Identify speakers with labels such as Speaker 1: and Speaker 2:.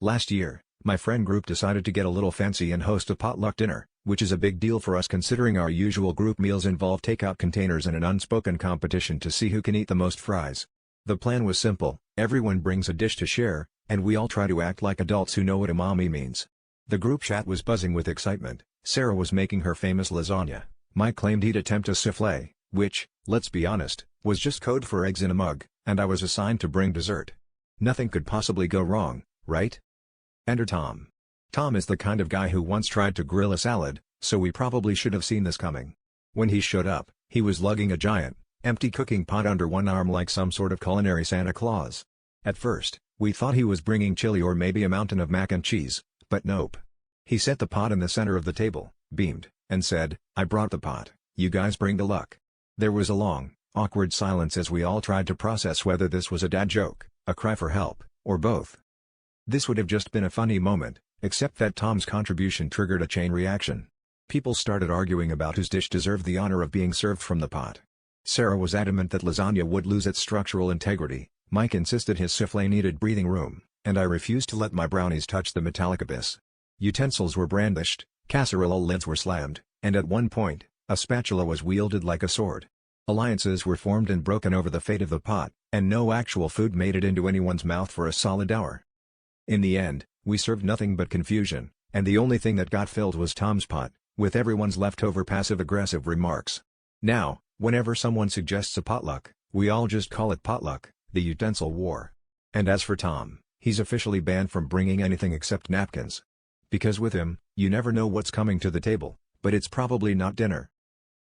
Speaker 1: Last year, my friend group decided to get a little fancy and host a potluck dinner, which is a big deal for us considering our usual group meals involve takeout containers and an unspoken competition to see who can eat the most fries. The plan was simple: everyone brings a dish to share, and we all try to act like adults who know what umami means. The group chat was buzzing with excitement. Sarah was making her famous lasagna. Mike claimed he'd attempt a soufflé, which, let's be honest, was just code for eggs in a mug, and I was assigned to bring dessert. Nothing could possibly go wrong, right? Enter Tom. Tom is the kind of guy who once tried to grill a salad, so we probably should have seen this coming. When he showed up, he was lugging a giant, empty cooking pot under one arm like some sort of culinary Santa Claus. At first, we thought he was bringing chili or maybe a mountain of mac and cheese, but nope. He set the pot in the center of the table, beamed, and said, "I brought the pot, you guys bring the luck." There was a long, awkward silence as we all tried to process whether this was a dad joke, a cry for help, or both. This would have just been a funny moment, except that Tom's contribution triggered a chain reaction. People started arguing about whose dish deserved the honor of being served from the pot. Sarah was adamant that lasagna would lose its structural integrity, Mike insisted his soufflé needed breathing room, and I refused to let my brownies touch the metallic abyss. Utensils were brandished, casserole lids were slammed, and at one point, a spatula was wielded like a sword. Alliances were formed and broken over the fate of the pot, and no actual food made it into anyone's mouth for a solid hour. In the end, we served nothing but confusion, and the only thing that got filled was Tom's pot, with everyone's leftover passive-aggressive remarks. Now, whenever someone suggests a potluck, we all just call it potluck, the utensil war. And as for Tom, he's officially banned from bringing anything except napkins. Because with him, you never know what's coming to the table, but it's probably not dinner.